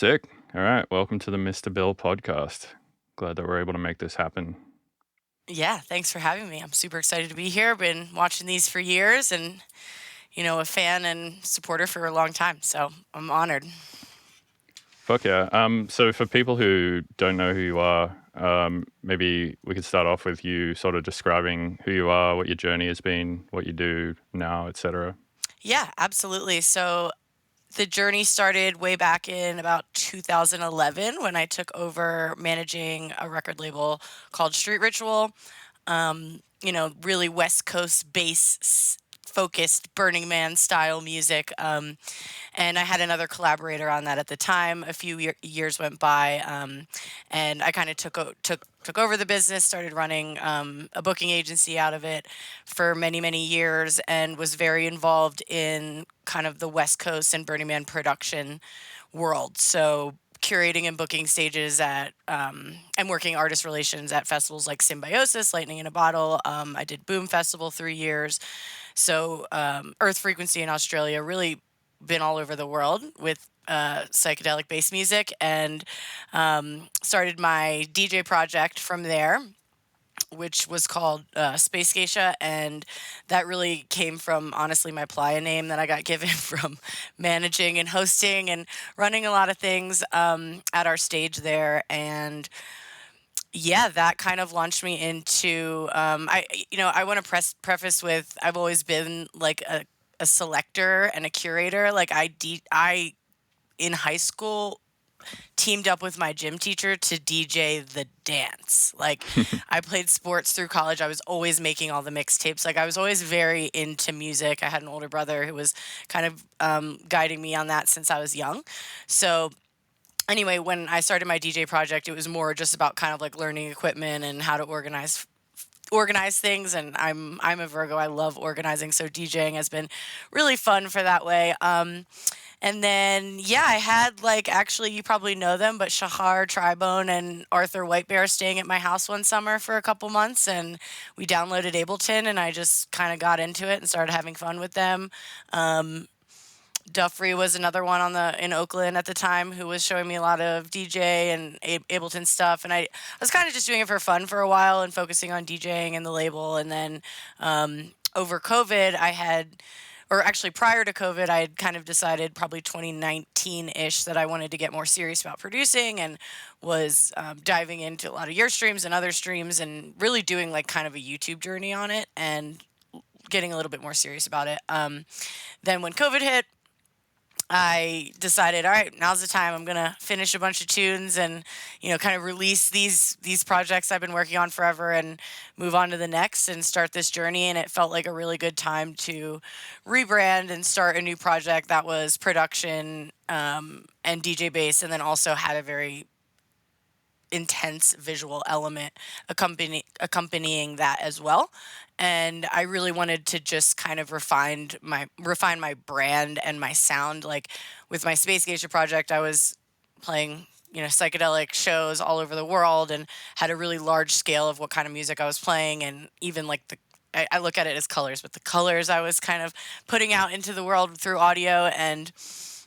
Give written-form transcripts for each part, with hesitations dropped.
Sick. All right. Welcome to the Mr. Bill podcast. Glad that we're able to make this happen. Yeah, thanks for having me. I'm super excited to be here. Been watching these for years and, a fan and supporter for a long time. So I'm honored. Fuck yeah. So for people who don't know who you are, maybe we could start off with you sort of describing who you are, what your journey has been, what you do now, etc. Yeah, absolutely. So the journey started way back in about 2011 when I took over managing a record label called Street Ritual. Really West Coast bass focused Burning Man style music. And I had another collaborator on that at the time. A few years went by, and I kind of took over the business, started running a booking agency out of it for many years, and was very involved in kind of the West Coast and Burning Man production world. So curating and booking stages at and working artist relations at festivals like Symbiosis, Lightning in a Bottle. I did Boom Festival 3 years. So Earth Frequency in Australia, really been all over the world with psychedelic bass music, and started my DJ project from there, which was called spacegeishA, and that really came from honestly my playa name that I got given from managing and hosting and running a lot of things at our stage there. And yeah, that kind of launched me into I want to preface with I've always been like a selector and a curator. Like I in high school teamed up with my gym teacher to DJ the dance. Like I played sports through college. I was always making all the mixtapes. Like I was always very into music. I had an older brother who was kind of guiding me on that since I was young. So anyway, when I started my DJ project, it was more just about kind of like learning equipment and how to organize things. And I'm a Virgo. I love organizing, so DJing has been really fun for that way. And then, yeah, I had like, actually, you probably know them, but Shahar Tribone and Arthur Whitebear staying at my house one summer for a couple months. And we downloaded Ableton, and I just kind of got into it and started having fun with them. Duffrey was another one in Oakland at the time who was showing me a lot of DJ and Ableton stuff, and I was kind of just doing it for fun for a while and focusing on DJing and the label. And then over COVID, or actually prior to COVID, I had kind of decided probably 2019-ish that I wanted to get more serious about producing, and was diving into a lot of your streams and other streams and really doing like kind of a YouTube journey on it and getting a little bit more serious about it. Then when COVID hit, I decided, all right, now's the time. I'm gonna finish a bunch of tunes and, kind of release these projects I've been working on forever and move on to the next and start this journey. And it felt like a really good time to rebrand and start a new project that was production and DJ bass, and then also had a very intense visual element accompanying that as well. And I really wanted to just kind of refine my brand and my sound. Like with my Space Geisha project, I was playing psychedelic shows all over the world and had a really large scale of what kind of music I was playing, and even like I look at it as colors, but the colors I was kind of putting out into the world through audio. And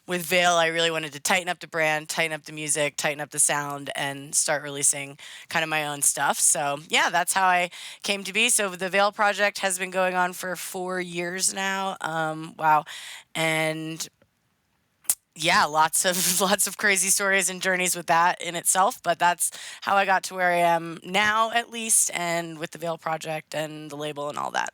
with Veil, I really wanted to tighten up the brand, tighten up the music, tighten up the sound, and start releasing kind of my own stuff. So yeah, that's how I came to be. So the Veil project has been going on for 4 years now. Wow. And yeah, lots of lots of crazy stories and journeys with that in itself. But that's how I got to where I am now, at least, and with the Veil project and the label and all that.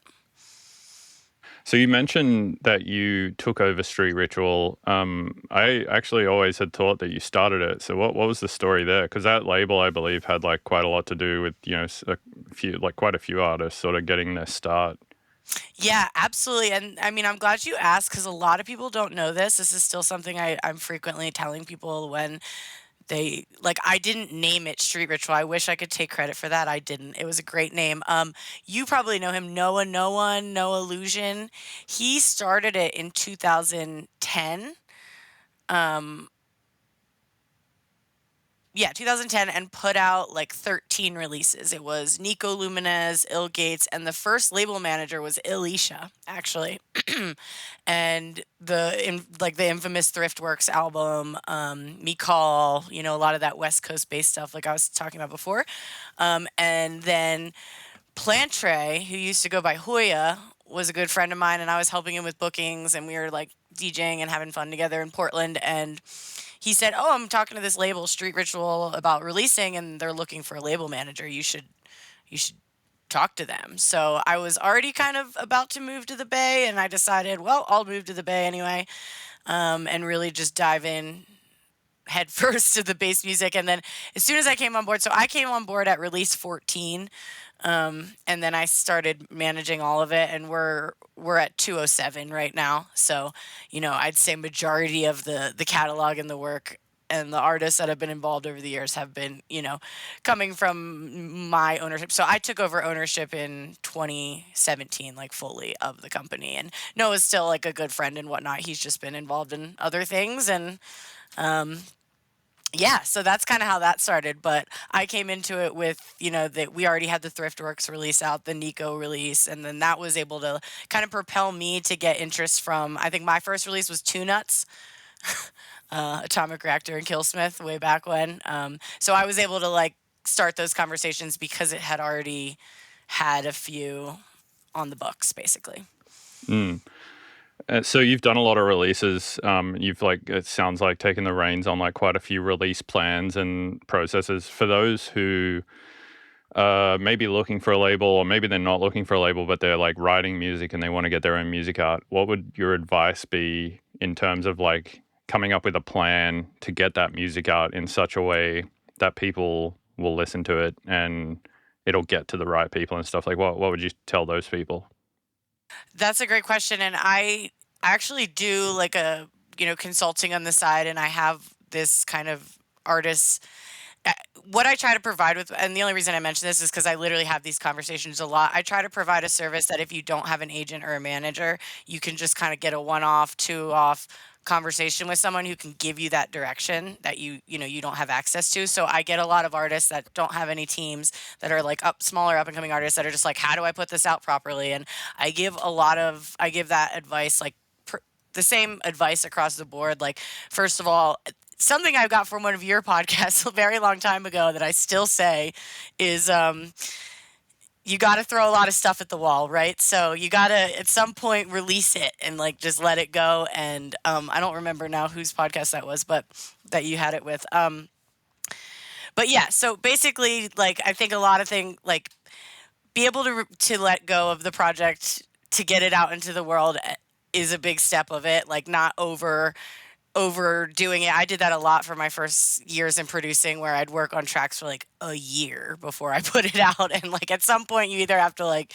So you mentioned that you took over Street Ritual. I actually always had thought that you started it. So what was the story there? Because that label, I believe, had like quite a lot to do with quite a few artists sort of getting their start. Yeah, absolutely. And I mean, I'm glad you asked because a lot of people don't know this. This is still something I'm frequently telling people when I didn't name it Street Ritual. I wish I could take credit for that. I didn't. It was a great name. You probably know him, Noah No One, No Illusion. He started it in 2010. Um, yeah, 2010, and put out like 13 releases. It was Nico Luminez, Il Gates, and the first label manager was Elisha, actually. And the infamous Thriftworks album, Me Call, a lot of that West Coast based stuff, like I was talking about before. And then Plantre, who used to go by Hoya, was a good friend of mine, and I was helping him with bookings, and we were like DJing and having fun together in Portland. And he said, "Oh, I'm talking to this label, Street Ritual, about releasing, and they're looking for a label manager. You should talk to them." So I was already kind of about to move to the Bay, and I decided, well, I'll move to the Bay anyway, and really just dive in head first to the bass music. And then as soon as I came on board, so I came on board at release 14, and then I started managing all of it, and we're at 207 right now. So, I'd say majority of the catalog and the work and the artists that have been involved over the years have been, coming from my ownership. So I took over ownership in 2017, like fully of the company. And Noah's still like a good friend and whatnot. He's just been involved in other things. And yeah, so that's kind of how that started. But I came into it with, that we already had the Thriftworks release out, the Nico release, and then that was able to kind of propel me to get interest from, I think my first release was Two Nuts, Atomic Reactor and Killsmith way back when. So I was able to like start those conversations because it had already had a few on the books, basically. So you've done a lot of releases. You've it sounds like taken the reins on like quite a few release plans and processes. For those who maybe looking for a label, or maybe they're not looking for a label, but they're like writing music and they want to get their own music out, what would your advice be in terms of like coming up with a plan to get that music out in such a way that people will listen to it and it'll get to the right people and stuff? Like what would you tell those people? That's a great question, and I actually do like a consulting on the side, and I have this kind of artist. uh, What I try to provide with, and the only reason I mention this is because I literally have these conversations a lot. I try to provide a service that if you don't have an agent or a manager, you can just kind of get a one-off, two-off conversation with someone who can give you that direction that you don't have access to. So I get a lot of artists that don't have any teams, that are like smaller up and coming artists that are just like, how do I put this out properly? And I give that advice, like the same advice across the board. Like, first of all, something I got from one of your podcasts a very long time ago that I still say is, you got to throw a lot of stuff at the wall, right? So you got to at some point release it and like just let it go. And I don't remember now whose podcast that was, but that you had it with. But yeah, so basically, like I think a lot of things, like be able to let go of the project to get it out into the world, is a big step of it. Like not overdoing it. I did that a lot for my first years in producing, where I'd work on tracks for like a year before I put it out. And like at some point you either have to like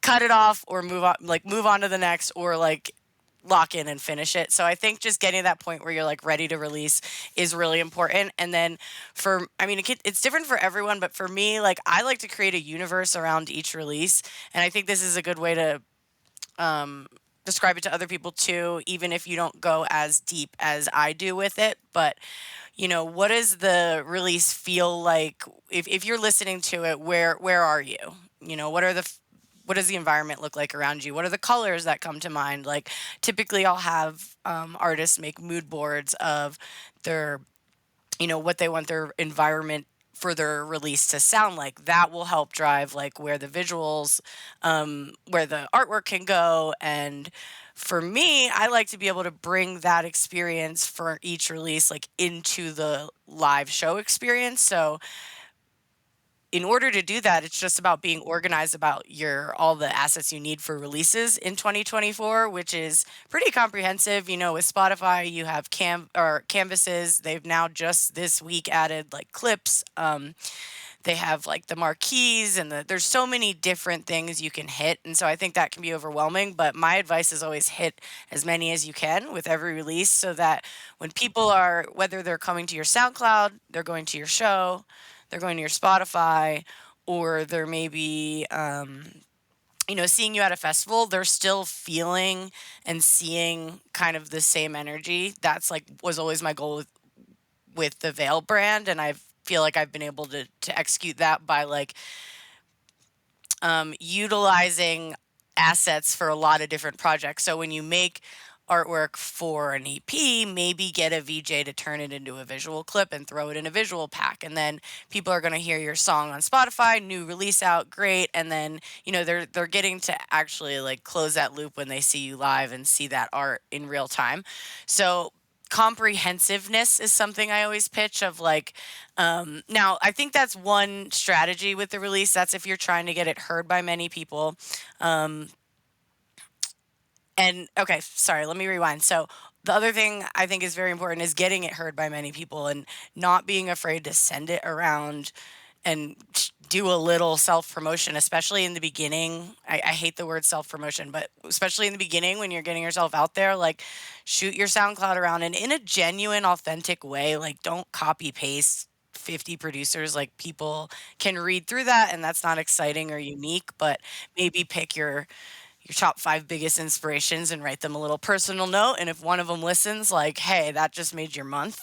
cut it off or move on to the next, or like lock in and finish it. So I think just getting to that point where you're like ready to release is really important. And then it's different for everyone, but for me, like I like to create a universe around each release. And I think this is a good way to describe it to other people too, even if you don't go as deep as I do with it. But what does the release feel like if you're listening to it? Where are you? What does the environment look like around you? What are the colors that come to mind? Like typically, I'll have artists make mood boards of their what they want their environment for their release to sound like. That will help drive like where the visuals, where the artwork can go. And for me, I like to be able to bring that experience for each release like into the live show experience. So in order to do that, it's just about being organized about all the assets you need for releases in 2024, which is pretty comprehensive. With Spotify, you have canvases. They've now just this week added like clips. They have like the marquees, and there's so many different things you can hit, and so I think that can be overwhelming. But my advice is always hit as many as you can with every release, so that when people are, whether they're coming to your SoundCloud, they're going to your show, they're going to your Spotify, or they're maybe seeing you at a festival, they're still feeling and seeing kind of the same energy. That's like was always my goal with the Veil brand, and I feel like I've been able to execute that by like utilizing assets for a lot of different projects. So when you make artwork for an EP, maybe get a VJ to turn it into a visual clip and throw it in a visual pack. And then people are going to hear your song on Spotify, new release out, great. And then, they're getting to actually like close that loop when they see you live and see that art in real time. So comprehensiveness is something I always pitch of like, now I think that's one strategy with the release. That's if you're trying to get it heard by many people. And okay, sorry, let me rewind. So the other thing I think is very important is getting it heard by many people and not being afraid to send it around and do a little self promotion, especially in the beginning. I hate the word self promotion, but especially in the beginning when you're getting yourself out there, like shoot your SoundCloud around and in a genuine, authentic way. Like don't copy paste 50 producers. Like people can read through that and that's not exciting or unique, but maybe pick your top 5 biggest inspirations and write them a little personal note. And if one of them listens, like, hey, that just made your month.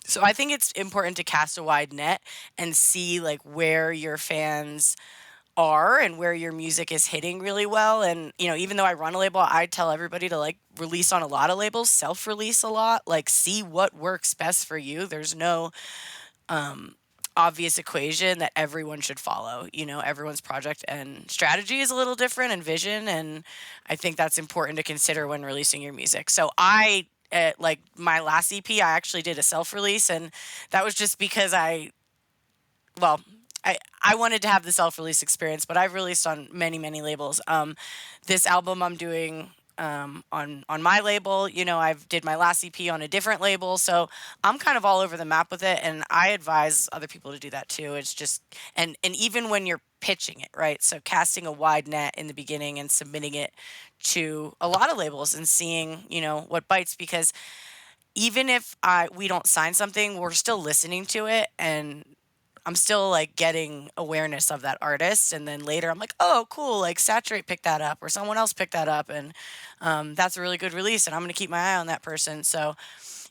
So I think it's important to cast a wide net and see like where your fans are and where your music is hitting really well. And, even though I run a label, I tell everybody to like release on a lot of labels, self release a lot, like see what works best for you. There's no obvious equation that everyone should follow. Everyone's project and strategy is a little different and vision. And I think that's important to consider when releasing your music. So like my last EP, I actually did a self release. And that was just because well, I wanted to have the self release experience, but I've released on many, many labels. This album I'm doing on my label. I've did my last EP on a different label, so I'm kind of all over the map with it, and I advise other people to do that too. It's just and even when you're pitching it, right? So casting a wide net in the beginning and submitting it to a lot of labels and seeing what bites, because even if we don't sign something, we're still listening to it and I'm still like getting awareness of that artist. And then later I'm like, oh, cool. Like Saturate picked that up or someone else picked that up. And that's a really good release. And I'm going to keep my eye on that person. So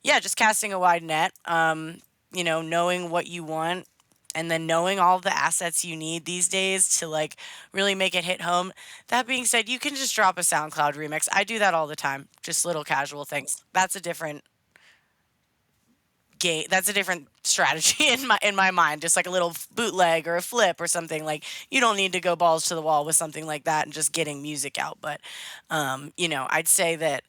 yeah, just casting a wide net, knowing what you want and then knowing all the assets you need these days to like really make it hit home. That being said, you can just drop a SoundCloud remix. I do that all the time. Just little casual things. That's a different game. That's a different strategy in my mind. Just like a little bootleg or a flip or something. Like you don't need to go balls to the wall with something like that and just getting music out. But I'd say that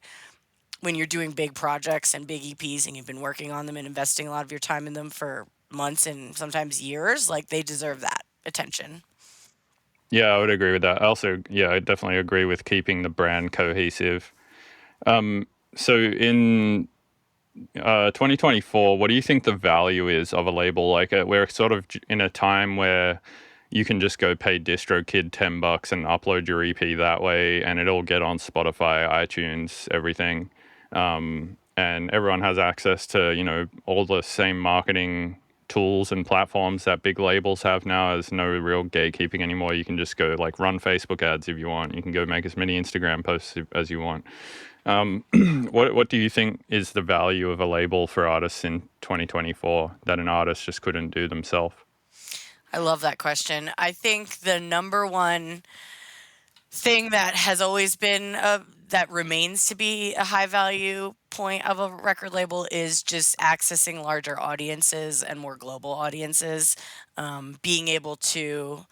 when you're doing big projects and big EPs and you've been working on them and investing a lot of your time in them for months and sometimes years, like they deserve that attention. Yeah, I would agree with that. Also, yeah, I definitely agree with keeping the brand cohesive. So in 2024, what do you think the value is of a label? Like we're sort of in a time where you can just go pay DistroKid $10 and upload your EP that way, and it'll get on Spotify, iTunes, everything. And everyone has access to, all the same marketing tools and platforms that big labels have now. There's no real gatekeeping anymore. You can just go like run Facebook ads if you want. You can go make as many Instagram posts as you want. What do you think is the value of a label for artists in 2024 that an artist just couldn't do themselves? I love that question. I think the number one thing that has always been that remains to be a high value point of a record label is just accessing larger audiences and more global audiences. Being able to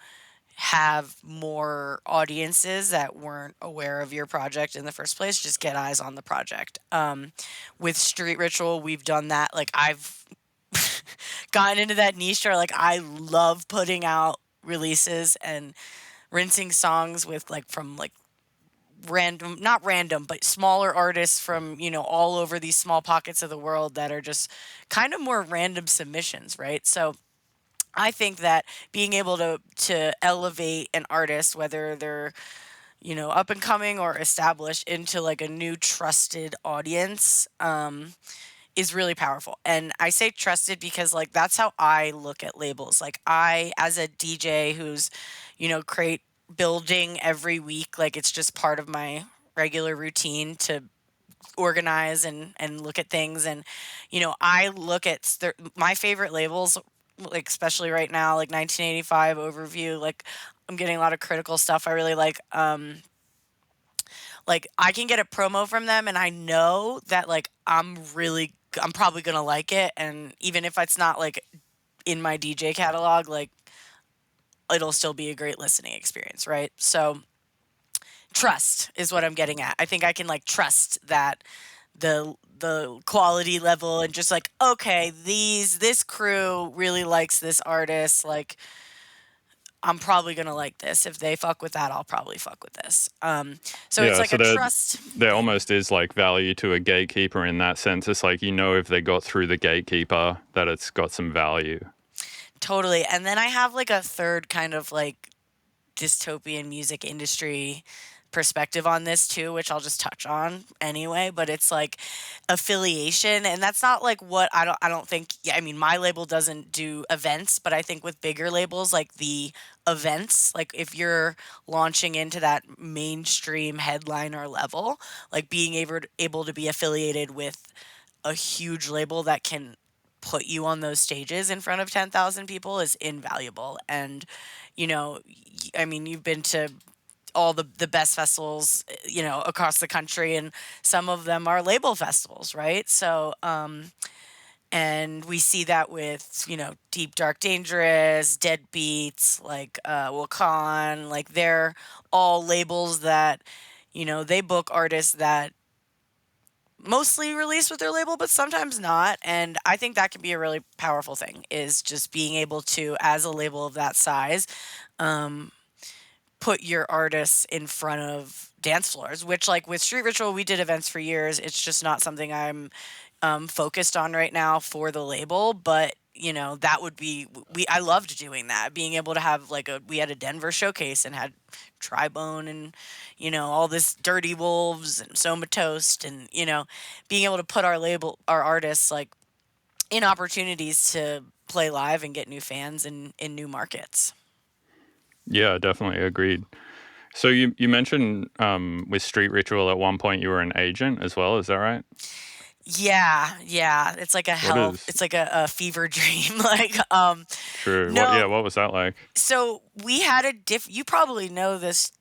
have more audiences that weren't aware of your project in the first place just get eyes on the project. With Street Ritual, we've done that. Like I've gotten into that niche where like I love putting out releases and rinsing songs with like from like random, not random, but smaller artists from all over these small pockets of the world that are just kind of more random submissions, right? So I think that being able to elevate an artist, whether they're up and coming or established, into like a new trusted audience, is really powerful. And I say trusted because like that's how I look at labels. Like I, as a DJ who's create building every week, like it's just part of my regular routine to organize and look at things. And I look at my favorite labels, like especially right now, like 1985 overview. Like I'm getting a lot of critical stuff I really like I can get a promo from them and I know that like I'm probably gonna like it, and even if it's not like in my DJ catalog, like it'll still be a great listening experience, right? So trust is what I'm getting at. I think I can like trust that the quality level, and just like, okay, this crew really likes this artist, like I'm probably gonna like this. If they fuck with that, I'll probably fuck with this. So it's Yeah, like so a there trust there thing. almost is like value to a gatekeeper in that sense. It's like if they got through the gatekeeper, that it's got some value. Totally. And then I have like a third kind of like dystopian music industry perspective on this too, which I'll just touch on anyway. But it's like affiliation, and that's not like what I don't think. Yeah, I mean, my label doesn't do events, but I think with bigger labels, like the events, like if you're launching into that mainstream headliner level, like being able to be affiliated with a huge label that can put you on those stages in front of 10,000 people is invaluable. And I mean, you've been to all the best festivals, across the country, and some of them are label festivals, right? So and we see that with Deep Dark Dangerous, Deadbeats, like Wakan, like they're all labels that they book artists that mostly release with their label, but sometimes not. And I think that can be a really powerful thing, is just being able to, as a label of that size, um, put your artists in front of dance floors, which, like with Street Ritual, we did events for years. It's just not something I'm focused on right now for the label. But that would be, I loved doing that, being able to have like we had a Denver showcase and had Tribone and all this Dirty Wolves and Soma Toast, and being able to put our artists like in opportunities to play live and get new fans in new markets. Yeah, definitely agreed. So you mentioned with Street Ritual at one point you were an agent as well. Is that right? Yeah, yeah. It's like What is it's like a fever dream. Like, true? What? Yeah, no. what was that like? So we had you probably know this,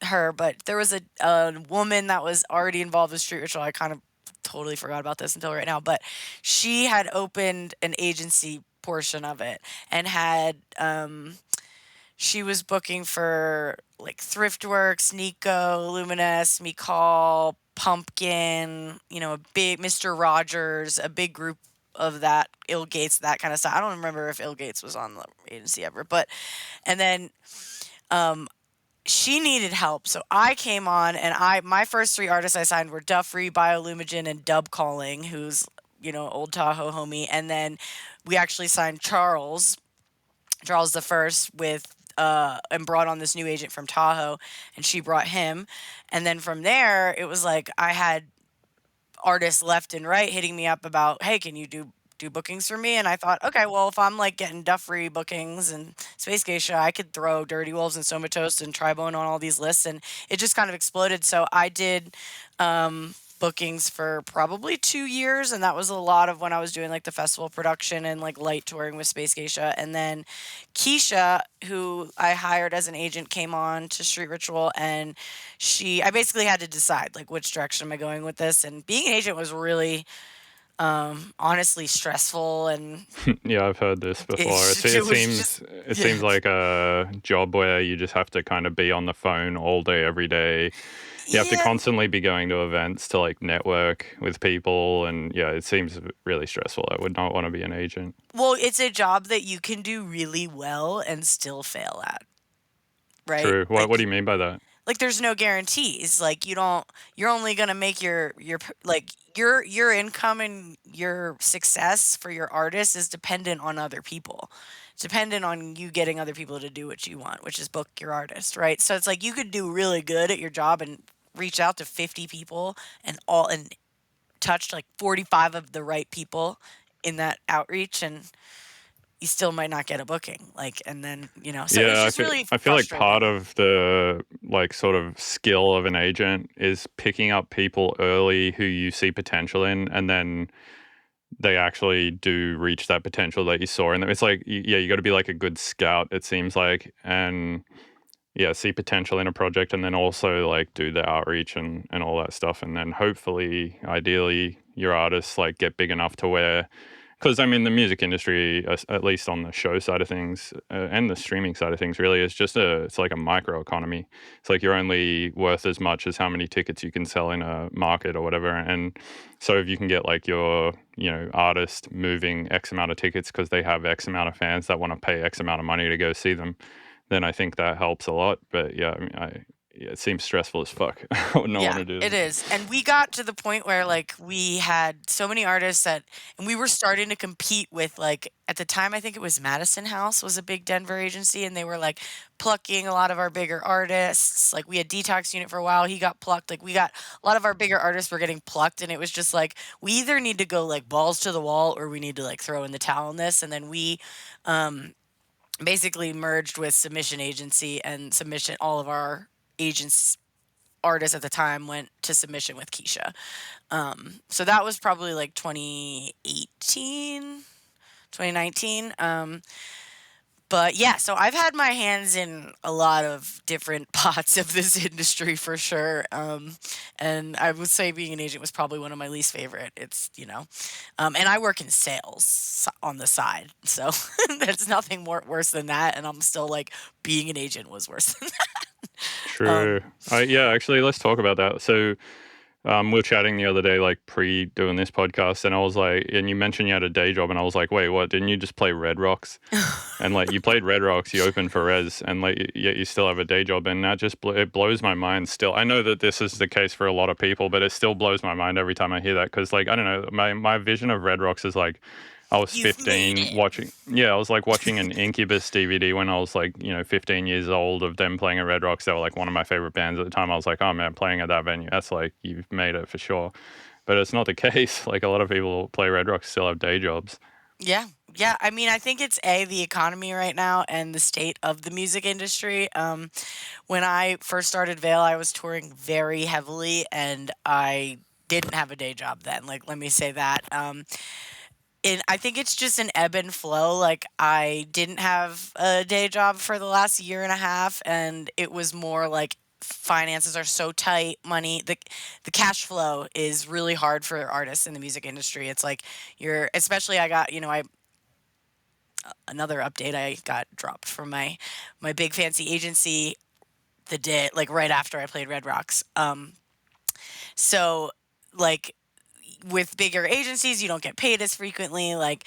her, but there was a woman that was already involved with Street Ritual. I kind of totally forgot about this until right now, but she had opened an agency portion of it and had, she was booking for like Thriftworks, Nico, Luminous, Mikal, Pumpkin, a big Mr. Rogers, a big group of that, Ill Gates, that kind of stuff. I don't remember if Ill Gates was on the agency ever, but and then um she needed help. So I came on, and my first three artists I signed were Duffrey, Biolumigen, and Dub Calling, who's, old Tahoe homie. And then we actually signed Charles the First, with and brought on this new agent from Tahoe, and she brought him. And then from there, it was like I had artists left and right hitting me up about, hey, can you do bookings for me? And I thought, okay, well, if I'm like getting Duffrey bookings and Space Geisha, I could throw Dirty Wolves and Somatos and Tribone on all these lists, and it just kind of exploded. So I did bookings for probably 2 years, and that was a lot of when I was doing like the festival production and like light touring with Space Geisha. And then Keisha, who I hired as an agent, came on to Street Ritual, and I basically had to decide like which direction am I going with this. And being an agent was really honestly stressful, and Yeah, I've heard this before. it was just, It yeah. seems like a job where you just have to kind of be on the phone all day, every day. You have to Yeah. constantly be going to events to like network with people, and yeah, it seems really stressful. I would not want to be an agent. Well, it's a job that you can do really well and still fail at, right? True. What do you mean by that? Like there's no guarantees. Like you're only going to make like your income and your success for your artist is dependent on other people. It's dependent on you getting other people to do what you want, which is book your artist, right? So it's like you could do really good at your job and reach out to 50 people and touch like 45 of the right people in that outreach, and you still might not get a booking. Like, and then, so it's Yeah, just really I feel like part frustrating. of the like sort of skill of an agent is picking up people early who you see potential in, and then they actually do reach that potential that you saw in them. It's like, yeah, you got to be like a good scout, it seems like, and yeah, see potential in a project, and then also like do the outreach and all that stuff, and then hopefully, ideally, your artists like get big enough to where, because I mean, the music industry, at least on the show side of things and the streaming side of things, really is just it's like a micro economy. It's like you're only worth as much as how many tickets you can sell in a market or whatever. And so if you can get like your, artist moving X amount of tickets because they have X amount of fans that want to pay X amount of money to go see them, then I think that helps a lot. But yeah, I mean, yeah, it seems stressful as fuck. I would not want Yeah, to do it that. is. And we got to the point where like we had so many artists that and we were starting to compete with like at the time I think it was Madison House was a big Denver agency and they were like plucking a lot of our bigger artists. Like we had Detox Unit for a while, he got plucked. Like we got a lot of our bigger artists were getting plucked and it was just like we either need to go like balls to the wall or we need to like throw in the towel on this and then we um basically merged with Submission Agency and Submission all of our agents artists at the time went to Submission with keishA. So that was probably like 2018, 2019. But yeah, so I've had my hands in a lot of different pots of this industry for sure. And I would say being an agent was probably one of my least favorite. And I work in sales on the side. So there's nothing more worse than that. And I'm still like, being an agent was worse than that. True. Yeah, actually, let's talk about that. So, we were chatting the other day, like pre doing this podcast, and I was like, and you mentioned you had a day job, and I was like, wait, what? Didn't you just play Red Rocks? And like, you played Red Rocks, you opened for Res, and like, yet you still have a day job, and that just it blows my mind. Still, I know that this is the case for a lot of people, but it still blows my mind every time I hear that because, like, I don't know, my vision of Red Rocks is like, I was You've made 15 it. watching, yeah, I was like watching an Incubus DVD when I was like, 15 years old of them playing at Red Rocks. They were like one of my favorite bands at the time. I was like, oh man, playing at that venue, that's like, you've made it for sure. But it's not the case. Like a lot of people play Red Rocks still have day jobs. Yeah. Yeah. I mean, I think it's the economy right now and the state of the music industry. When I first started Veil, I was touring very heavily and I didn't have a day job then. Like, let me say that. And I think it's just an ebb and flow. Like, I didn't have a day job for the last year and a half, and it was more like finances are so tight, the cash flow is really hard for artists in the music industry. It's like you're especially I got, I another update. I got dropped from my big fancy agency the day like right after I played Red Rocks. So like with bigger agencies, you don't get paid as frequently, like,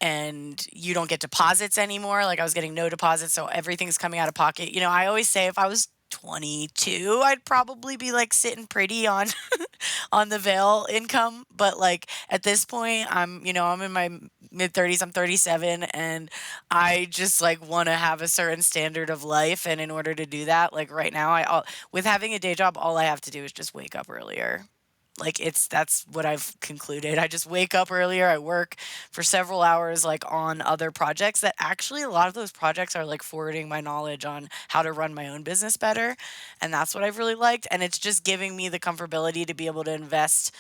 and you don't get deposits anymore. Like I was getting no deposits, so everything's coming out of pocket. I always say if I was 22, I'd probably be like sitting pretty on on the veil income. But like at this point, I'm in my mid 30s. I'm 37, and I just like want to have a certain standard of life. And in order to do that, like right now, with having a day job, all I have to do is just wake up earlier. Like that's what I've concluded. I just wake up earlier, I work for several hours like on other projects that actually a lot of those projects are like forwarding my knowledge on how to run my own business better. And that's what I've really liked. And it's just giving me the comfortability to be able to invest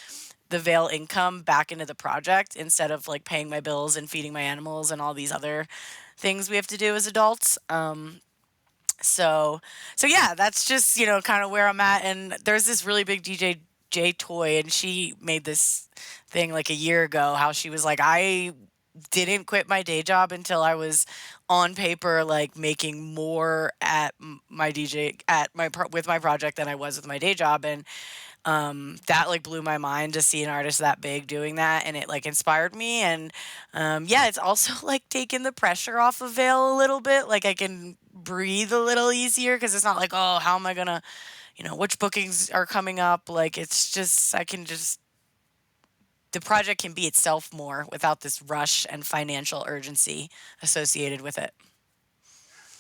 the veil income back into the project instead of like paying my bills and feeding my animals and all these other things we have to do as adults. So so yeah, that's just, kind of where I'm at. And there's this really big DJ Toy, and she made this thing like a year ago how she was like, I didn't quit my day job until I was on paper like making more at my DJ at with my project than I was with my day job. And that like blew my mind to see an artist that big doing that, and it like inspired me. And yeah, it's also like taken the pressure off of Veil a little bit. Like I can breathe a little easier because it's not like, oh, how am I gonna, which bookings are coming up. Like it's just I can just the project can be itself more without this rush and financial urgency associated with it.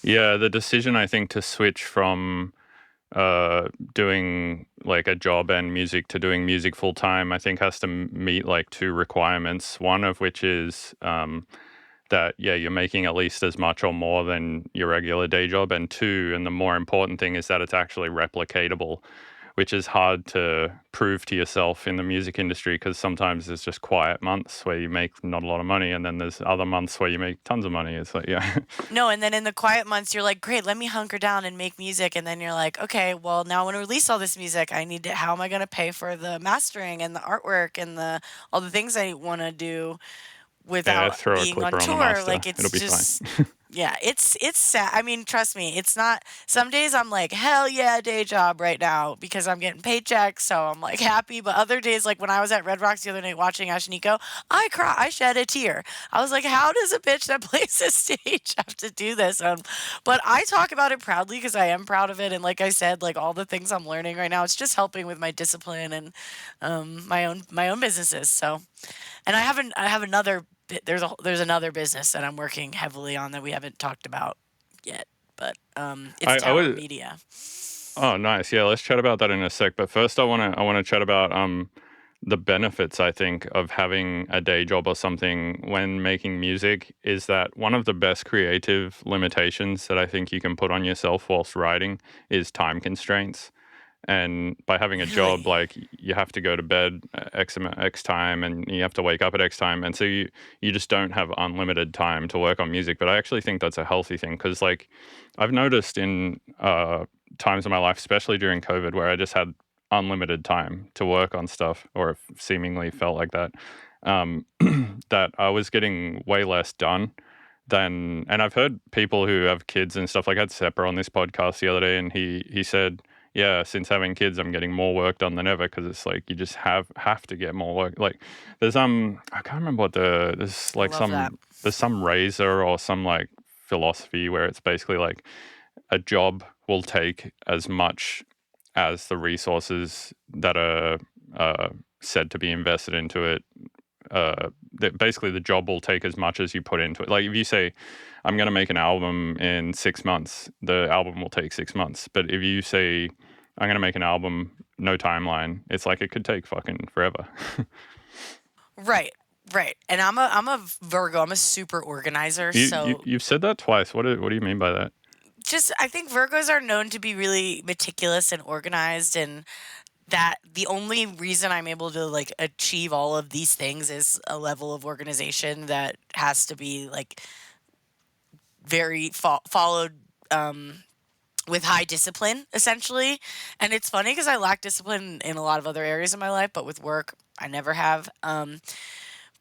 Yeah, the decision I think to switch from doing like a job and music to doing music full time, I think has to meet like two requirements. One of which is that, yeah, you're making at least as much or more than your regular day job. And two, and the more important thing is that it's actually replicatable, which is hard to prove to yourself in the music industry because sometimes there's just quiet months where you make not a lot of money, and then there's other months where you make tons of money. It's like, yeah. No, and then in the quiet months, you're like, great, let me hunker down and make music. And then you're like, okay, well, now I want to release all this music. I need to, how am I going to pay for the mastering and the artwork and all the things I want to do Yeah, without throw a being on clipper on the tour? master. Like, It'll it's be fine. just, yeah, it's sad. I mean, trust me, it's not. Some days I'm like, hell yeah, day job right now because I'm getting paychecks, so I'm like happy. But other days, like when I was at Red Rocks the other night watching Ashnico, I shed a tear. I was like, how does a bitch that plays the stage have to do this? But I talk about it proudly because I am proud of it. And like I said, like all the things I'm learning right now, it's just helping with my discipline and my own businesses. So, and I have another there's another business that I'm working heavily on that we haven't talked about yet, but it's I Towr was Media. Oh, nice. Yeah, let's chat about that in a sec. But first, I wanna chat about the benefits, I think, of having a day job or something when making music. Is that one of the best creative limitations that I think you can put on yourself whilst writing is time constraints. And by having a job, Really? like you have to go to bed X time, and you have to wake up at X time, and so you just don't have unlimited time to work on music. But I actually think that's a healthy thing because, like, I've noticed in times in my life, especially during COVID, where I just had unlimited time to work on stuff, or it seemingly felt like that, um, that I was getting way less done than. And I've heard people who have kids and stuff. Like, I had Sepper on this podcast the other day, and he said, yeah, since having kids, I'm getting more work done than ever because it's like you just have to get more work. Like, there's I can't remember what there's I like love that. some razor or some like philosophy where it's basically like a job will take as much as the resources that are uh, said to be invested into it. Basically, the job will take as much as you put into it. Like, if you say, I'm going to make an album in 6 months, the album will take 6 months. But if you say, I'm going to make an album, no timeline, it's like it could take fucking forever. Right, right. And I'm a Virgo. I'm a super organizer. So You've said that twice. What do you mean by that? just I think Virgos are known to be really meticulous and organized, and that the only reason I'm able to like achieve all of these things is a level of organization that has to be like very followed with high discipline, essentially. And it's funny because I lack discipline in a lot of other areas of my life, but with work, I never have.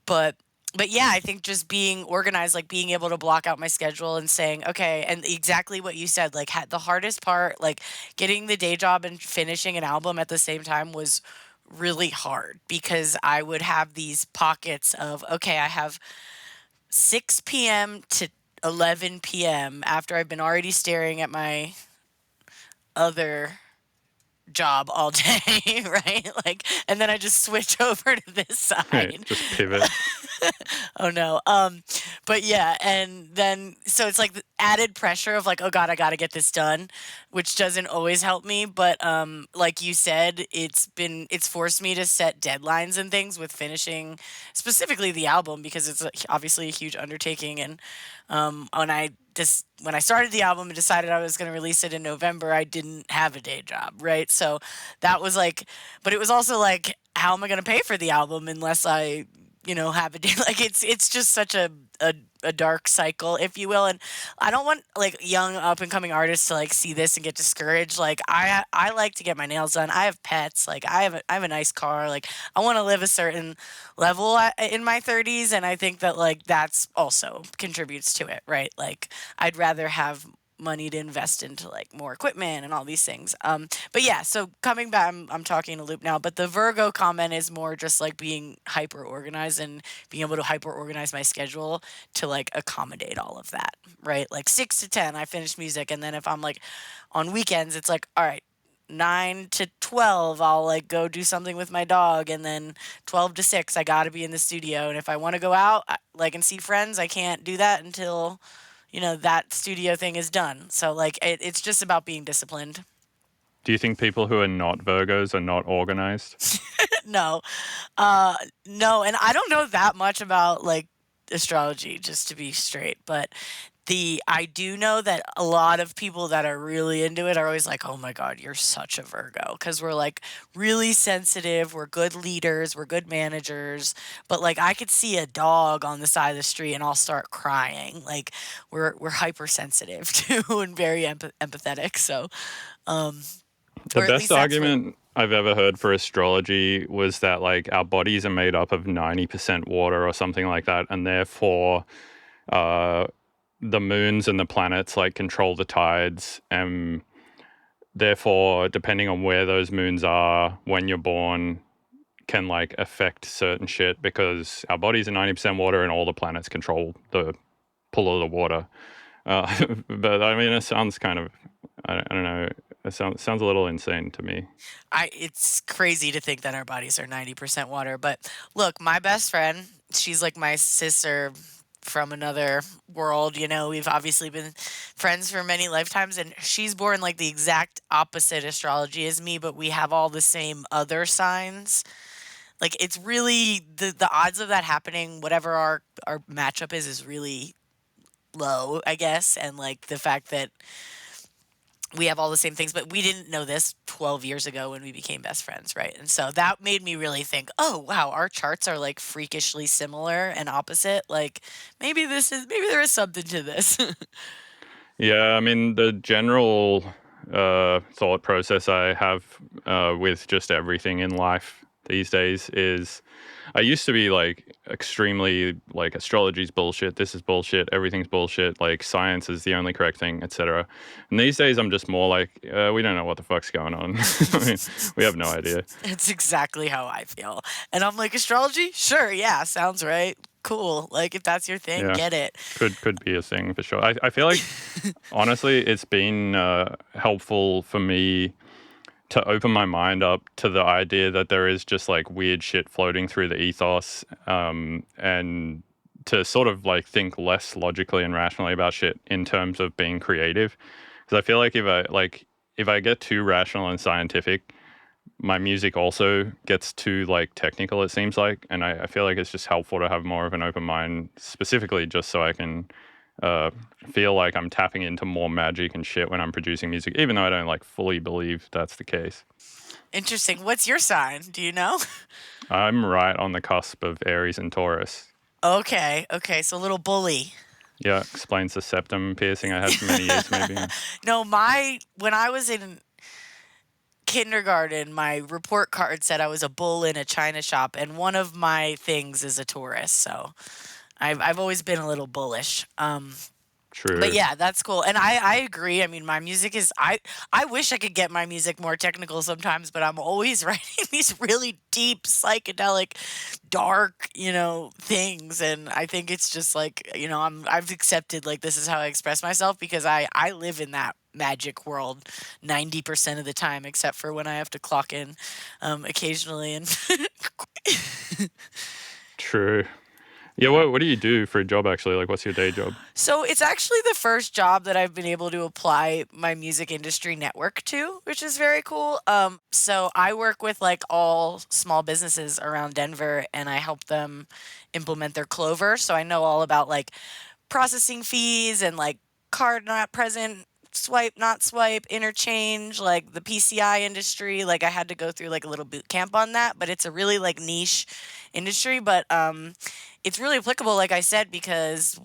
But but yeah, I think just being organized, like being able to block out my schedule and saying, okay, and exactly what you said, like the hardest part, like getting the day job and finishing an album at the same time was really hard because I would have these pockets of, okay, I have 6 p.m. to 11 p.m. after I've been already staring at my other job all day, right? Like, and then I just switch over to this side. Just pivot. Oh no. But yeah, and then so it's like the added pressure of like, oh god, I got to get this done, which doesn't always help me, but like you said, it's forced me to set deadlines and things with finishing specifically the album because it's obviously a huge undertaking. And when I started the album and decided I was going to release it in November, I didn't have a day job, right? So that was like, but it was also like, how am I going to pay for the album unless I have a day? Like it's just such a dark cycle, if you will. And I don't want like young up and coming artists to like see this and get discouraged. Like I like to get my nails done. I have pets. Like I have a nice car. Like I want to live a certain level in my 30s, and I think that like that's also contributes to it, right? Like I'd rather have money to invest into like more equipment and all these things. But yeah, so coming back, I'm talking in a loop now, but the Virgo comment is more just like being hyper organized and being able to hyper organize my schedule to like accommodate all of that, right? Like 6 to 10, I finish music. And then if I'm like on weekends, it's like, all right, 9 to 12, I'll like go do something with my dog. And then 12 to 6, I got to be in the studio. And if I want to go out, like, and see friends, I can't do that until that studio thing is done. So like it's just about being disciplined. Do you think people who are not Virgos are not organized? No, no, and I don't know that much about like astrology, just to be straight. But I do know that a lot of people that are really into it are always like, "Oh my God, you're such a Virgo," because we're like really sensitive, we're good leaders, we're good managers. But like, I could see a dog on the side of the street and I'll start crying. Like, we're hypersensitive too and very empathetic. So, um, The or at best least that's what. argument I've ever heard for astrology was that like our bodies are made up of 90% water or something like that, and therefore uh, the moons and the planets like control the tides, and therefore depending on where those moons are when you're born can like affect certain shit because our bodies are 90% water and all the planets control the pull of the water. But I mean, it sounds kind of, I don't know, it sounds a little insane to me. It's crazy to think that our bodies are 90% water. But look, my best friend, she's like my sister from another world. We've obviously been friends for many lifetimes, and she's born like the exact opposite astrology as me, but we have all the same other signs. Like, it's really the odds of that happening, whatever our matchup is really low, I guess. And like the fact that we have all the same things, but we didn't know this 12 years ago when we became best friends, right? And so that made me really think, oh, wow, our charts are like freakishly similar and opposite. Like, maybe there is something to this. Yeah, I mean, the general thought process I have with just everything in life these days is I used to be like extremely like astrology's bullshit, this is bullshit, everything's bullshit, like science is the only correct thing, etc. And these days I'm just more like we don't know what the fuck's going on. I mean, we have no idea. It's exactly how I feel. And I'm like, astrology? Sure, yeah, sounds right. Cool. Like, if that's your thing, Yeah, get it. could be a thing for sure. I feel like honestly it's been helpful for me to open my mind up to the idea that there is just like weird shit floating through the ethos, and to sort of like think less logically and rationally about shit in terms of being creative. Because I feel like if I get too rational and scientific, my music also gets too like technical, it seems like, and I feel like it's just helpful to have more of an open mind, specifically just so I can uh, feel like I'm tapping into more magic and shit when I'm producing music, even though I don't like fully believe that's the case. Interesting. What's your sign? Do you know? I'm right on the cusp of Aries and Taurus. Okay. Okay. So, a little bully. Yeah, explains the septum piercing I had for many years, maybe. Yeah. No, when I was in kindergarten, my report card said I was a bull in a china shop, and one of my things is a Taurus. So I've always been a little bullish. But True. yeah, that's cool. And I agree. I mean, my music is I wish I could get my music more technical sometimes, but I'm always writing these really deep, psychedelic, dark, things. And I think it's just like, I've accepted like this is how I express myself because I live in that magic world 90% of the time, except for when I have to clock in occasionally and True. Yeah, what do you do for a job actually? Like, what's your day job? So it's actually the first job that I've been able to apply my music industry network to, which is very cool. So I work with like all small businesses around Denver and I help them implement their Clover. So I know all about like processing fees and like card not present, swipe not swipe, interchange, like the PCI industry. Like I had to go through like a little boot camp on that, but it's a really like niche industry, but it's really applicable like I said because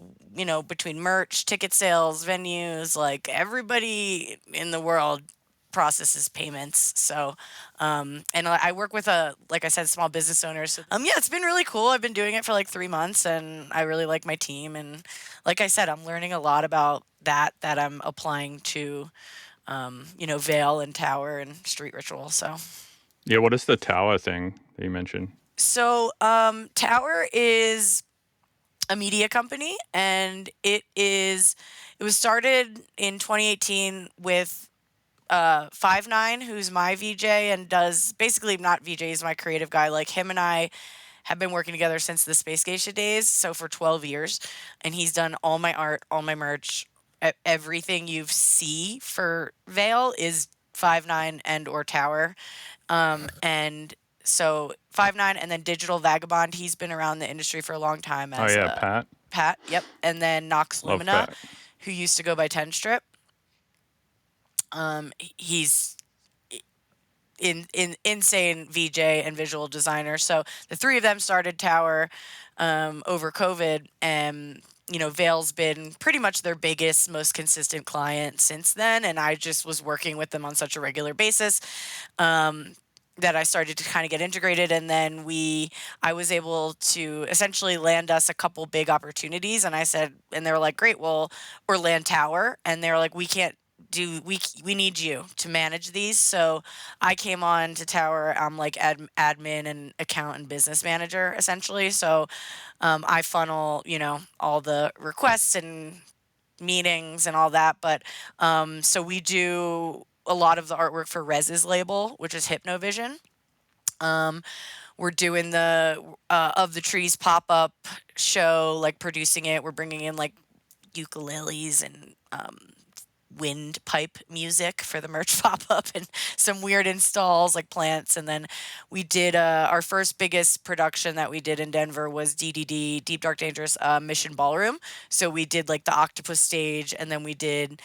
between merch, ticket sales, venues, like everybody in the world processes payments. So, and I work with like I said, small business owners. So, yeah, it's been really cool. I've been doing it for like 3 months, and I really like my team. And like I said, I'm learning a lot about that I'm applying to, Veil and Tower and Street Ritual. Yeah, what is the tower thing that you mentioned? Tower is a media company, and it was started in 2018 with 5 9, who's my VJ and does basically not VJ, he's my creative guy. Like him and I have been working together since the spacegeishA days, so for 12 years, and he's done all my art, all my merch, everything you see for Veil is 5 9 and or Tower, and So 5'9", and then Digital Vagabond. He's been around the industry for a long time Oh as yeah, Pat. Pat. Yep. And then Nox Love Lumina, Pat. who used to go by 10 Strip. He's insane VJ and visual designer. So the three of them started Towr over COVID, and Vale's been pretty much their biggest, most consistent client since then. And I just was working with them on such a regular basis that I started to kind of get integrated. And then I was able to essentially land us a couple big opportunities. And I said, and they were like, great, well, or land Towr. And they were like, we need you to manage these. So I came on to Towr. I'm like admin and account and business manager essentially. So I funnel, all the requests and meetings and all that. But so we do a lot of the artwork for Rez's label, which is Hypnovision. We're doing the Of the Trees pop-up show, like producing it. We're bringing in like ukuleles and windpipe music for the merch pop-up and some weird installs like plants. And then we did our first biggest production that we did in Denver was DDD, Deep Dark Dangerous Mission Ballroom. So we did like the octopus stage, and then we did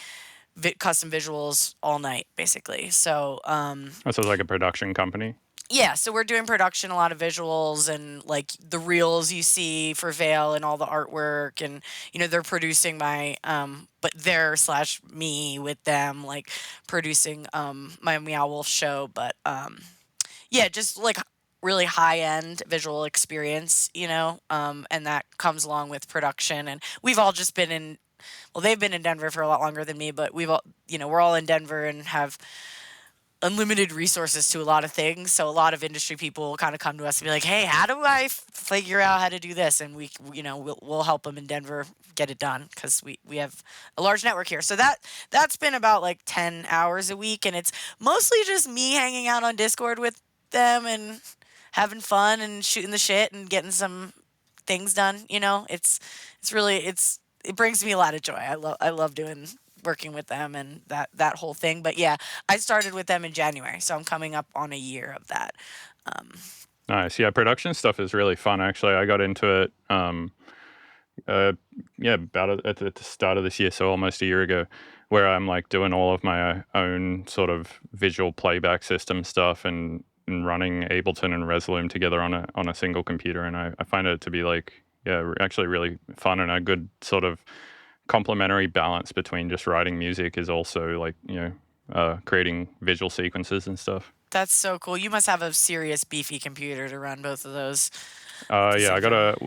custom visuals all night basically. So Oh, so it's like a production company. yeah, so we're doing production, a lot of visuals, and like the reels you see for Vale and all the artwork, and they're producing my but they're slash me with them like producing my Meow Wolf show. But yeah, just like really high end visual experience, and that comes along with production. And we've all just been in, well, they've been in Denver for a lot longer than me, but we've all, we're all in Denver and have unlimited resources to a lot of things. So a lot of industry people will kind of come to us and be like, hey, how do I figure out how to do this? And we'll help them in Denver get it done, because we have a large network here. So that's been about like 10 hours a week, and it's mostly just me hanging out on Discord with them and having fun and shooting the shit and getting some things done. It brings me a lot of joy. I love doing working with them and that whole thing. But yeah, I started with them in January, so I'm coming up on a year of that. Nice. Yeah, production stuff is really fun. Actually, I got into it about at the start of this year, so almost a year ago, where I'm like doing all of my own sort of visual playback system stuff and running Ableton and Resolume together on a single computer. And I find it to be like, actually really fun, and a good sort of complementary balance between just writing music is also like, creating visual sequences and stuff. That's so cool. You must have a serious beefy computer to run both of those. Yeah, I got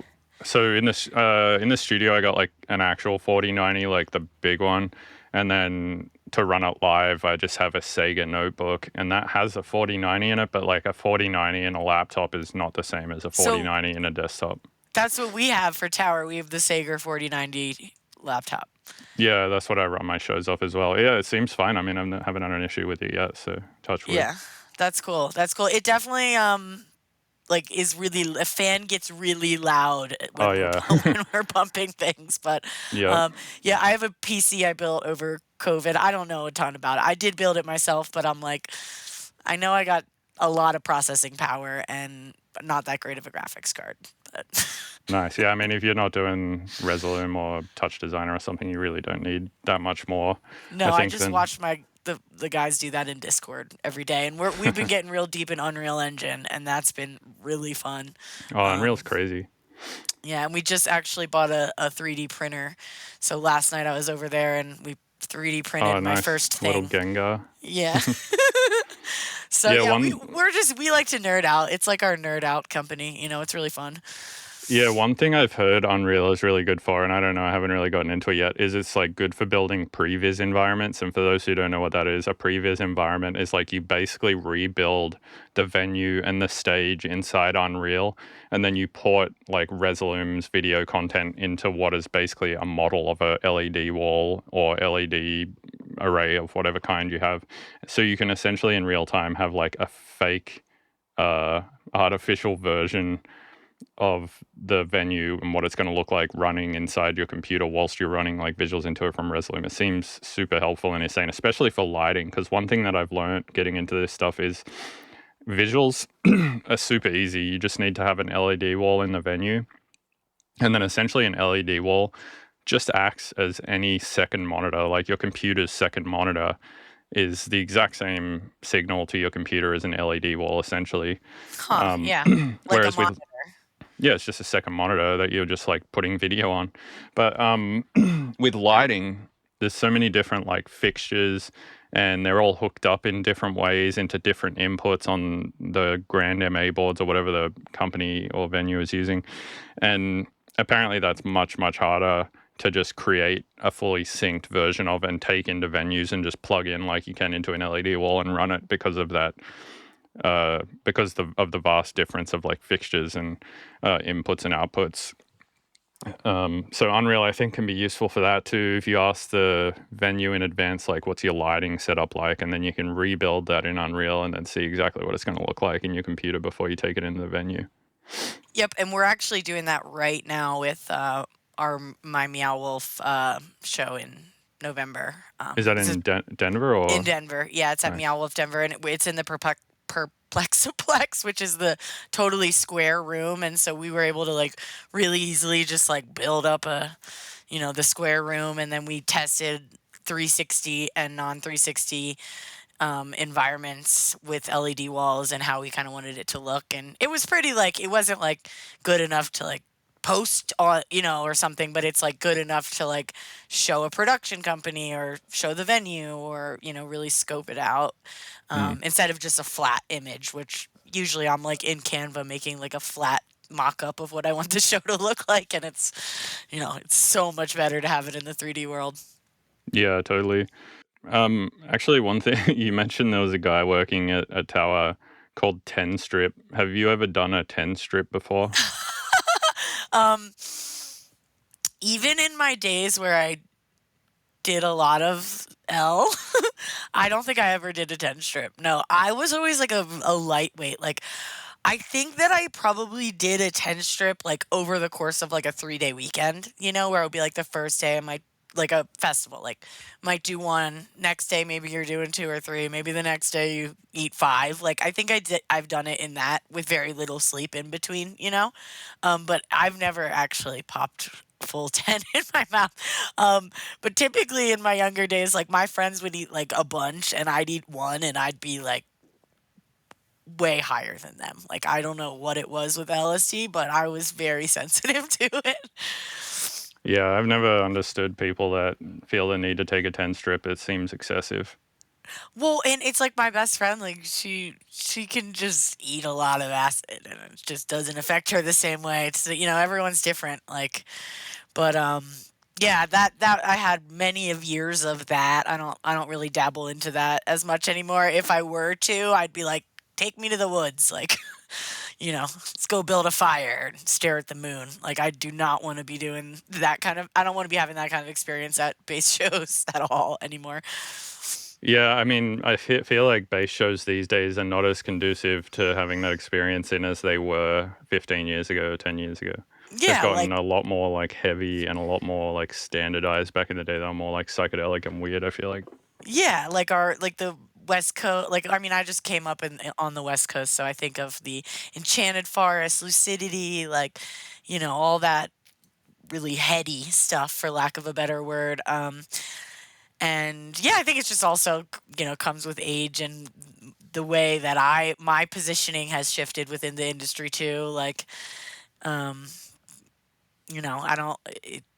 so in the studio I got like an actual 4090, like the big one, and then to run it live I just have a Sega notebook, and that has a 4090 in it, but like a 4090 in a laptop is not the same as a 4090 in a desktop. That's what we have for Towr. We have the Sega 4090 laptop. Yeah, that's what I run my shows off as well. Yeah, it seems fine. I mean, I haven't had an issue with it yet, so touch wood. Yeah, that's cool. That's cool. It definitely like is really, a fan gets really loud when we're pumping things. But yeah, I have a PC I built over COVID. I don't know a ton about it. I did build it myself, but I'm like, I know I got a lot of processing power and not that great of a graphics card. But nice. Yeah, I mean, if you're not doing Resolume or Touch Designer or something, you really don't need that much more. No, I just watched the guys do that in Discord every day, and we've been getting real deep in Unreal Engine, and that's been really fun. Oh, Unreal's crazy. Yeah, and we just actually bought a 3D printer. So last night I was over there and we 3D printed my first thing. Little Gengar. Yeah. So we like to nerd out. It's like our nerd out company. It's really fun. Yeah, one thing I've heard Unreal is really good for, and I don't know, I haven't really gotten into it yet, is it's like good for building previs environments. And for those who don't know what that is, a previs environment is like you basically rebuild the venue and the stage inside Unreal, and then you port like Resolume's video content into what is basically a model of a LED wall or LED array of whatever kind you have. So you can essentially in real time have like a fake artificial version of the venue and what it's going to look like running inside your computer whilst you're running like visuals into it from Resolume. It seems super helpful and insane, especially for lighting, because one thing that I've learned getting into this stuff is visuals are super easy. You just need to have an LED wall in the venue, and then essentially an LED wall just acts as any second monitor. Like your computer's second monitor is the exact same signal to your computer as an LED wall, essentially. Huh, yeah. Like a Whereas with, monitor. yeah, it's just a second monitor that you're just like putting video on. But with lighting, there's so many different like fixtures, and they're all hooked up in different ways into different inputs on the Grand MA boards or whatever the company or venue is using. And apparently that's much, much harder to just create a fully synced version of and take into venues and just plug in like you can into an LED wall and run it because of that, because of the vast difference of like fixtures and inputs and outputs. So Unreal, I think, can be useful for that too. If you ask the venue in advance, like, what's your lighting setup like, and then you can rebuild that in Unreal and then see exactly what it's going to look like in your computer before you take it into the venue. Yep, and we're actually doing that right now with my Meow Wolf show in November. Is that This is in Denver in or? Denver. Yeah, it's at Nice. Meow Wolf Denver, and it's in the Perplexiplex, which is the totally square room. And so we were able to like really easily just like build up the square room, and then we tested 360 and non 360 environments with LED walls and how we kind of wanted it to look. And it was pretty like, it wasn't like good enough to like post on, or something, but it's like good enough to like show a production company or show the venue or, really scope it out Mm. instead of just a flat image, which usually I'm like in Canva making like a flat mock-up of what I want the show to look like. And it's so much better to have it in the 3D world. Yeah, totally. Actually, one thing you mentioned, there was a guy working at Tower called 10 Strip. Have you ever done a 10 Strip before? um, Even in my days where I did a lot of L, I don't think I ever did a 10 strip. No, I was always like a lightweight. Like, I think that I probably did a 10 strip like over the course of like a 3-day weekend, where it would be like the first day I might like a festival, like might do one, next day maybe you're doing 2 or 3, maybe the next day you eat 5. Like I think I've done it in that with very little sleep in between, but I've never actually popped full 10 in my mouth. But typically in my younger days, like my friends would eat like a bunch and I'd eat one and I'd be like way higher than them. Like I don't know what it was with LSD, but I was very sensitive to it. Yeah, I've never understood people that feel the need to take a 10 strip. It seems excessive. Well, and it's like my best friend, like she can just eat a lot of acid and it just doesn't affect her the same way. It's everyone's different. Like, but yeah, that I had many of years of that. I don't really dabble into that as much anymore. If I were to, I'd be like, take me to the woods, like let's go build a fire and stare at the moon. Like I do not want to be doing that kind of. I don't want to be having that kind of experience at bass shows at all anymore. Yeah, I mean, I feel like bass shows these days are not as conducive to having that experience in as they were 15 years ago, 10 years ago. They've Yeah, gotten like a lot more like heavy and a lot more like standardized. Back in the day, they were more like psychedelic and weird, I feel like. yeah, like the West Coast. Like I mean, I just came up on the West Coast, so I think of the Enchanted Forest, Lucidity, like all that really heady stuff, for lack of a better word. And yeah, I think it's just also comes with age and the way that my positioning has shifted within the industry too. Like, um, I don't.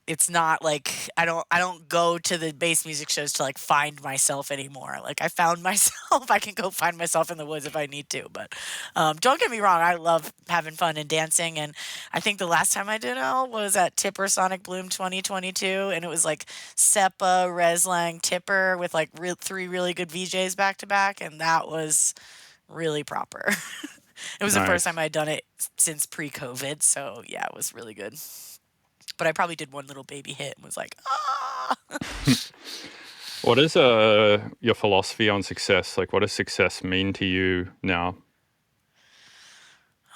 It's not like I don't go to the bass music shows to like find myself anymore. Like I found myself. I can go find myself in the woods if I need to. But don't get me wrong. I love having fun and dancing. And I think the last time I did L was at Tipper Sonic Bloom 2022, and it was like Seppa, Reslang, Tipper with like 3 really good VJs back to back, and that was really proper. It was the first time Nice. I'd done it since pre-COVID, so yeah, it was really good. But I probably did one little baby hit and was like, ah. What is your philosophy on success? Like, what does success mean to you now?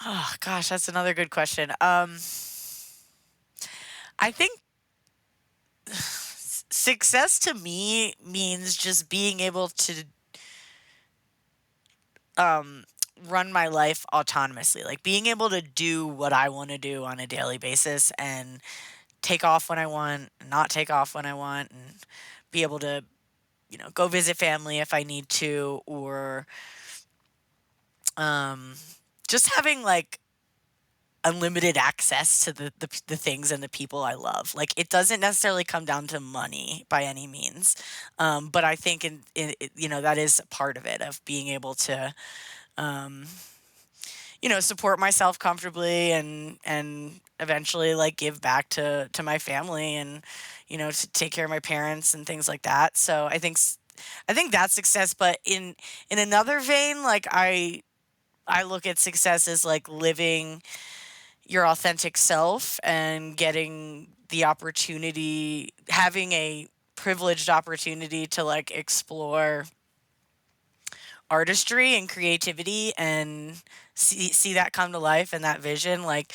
Oh gosh, that's another good question. I think success to me means just being able to um run my life autonomously, like being able to do what I want to do on a daily basis and take off when I want, not take off when I want, and be able to, go visit family if I need to, or um, just having like unlimited access to the things and the people I love. Like it doesn't necessarily come down to money by any means, but I think that is part of it, of being able to um, support myself comfortably and eventually like give back to my family and to take care of my parents and things like that. So I think that's success, but in another vein, like I look at success as like living your authentic self and getting the opportunity, having a privileged opportunity to like explore artistry and creativity and see that come to life, and that vision, like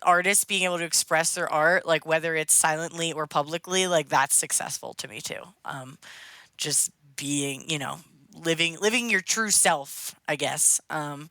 artists being able to express their art, like whether it's silently or publicly, like that's successful to me too. Just being, living your true self, I guess. And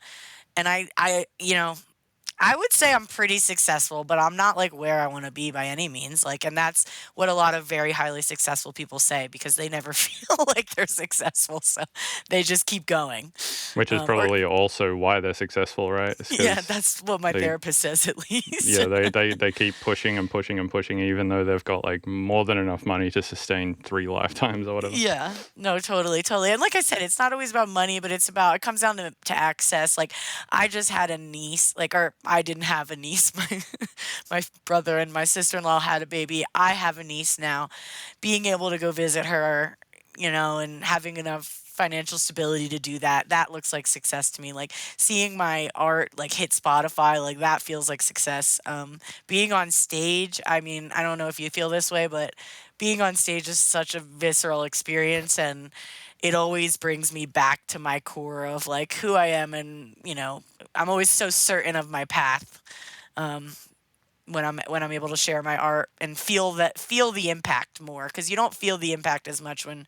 I would say I'm pretty successful, but I'm not like where I want to be by any means. Like, and that's what a lot of very highly successful people say, because they never feel like they're successful, so they just keep going. Which is Or probably also why they're successful, right? It's yeah, because that's what my they therapist says at least. yeah, they keep pushing and pushing and pushing, even though they've got like more than enough money to sustain 3 lifetimes or whatever. Yeah, no, totally, totally. And like I said, it's not always about money, but it comes down to access. Like I just had a niece, like, or I didn't have a niece. My brother and my sister-in-law had a baby. I have a niece now. Being able to go visit her, and having enough financial stability to do that, that looks like success to me. Like seeing my art like hit Spotify, like that feels like success. Being on stage, I mean, I don't know if you feel this way, but being on stage is such a visceral experience, and it always brings me back to my core of like who I am, and I'm always so certain of my path. Um, when I'm able to share my art and feel the impact more, because you don't feel the impact as much when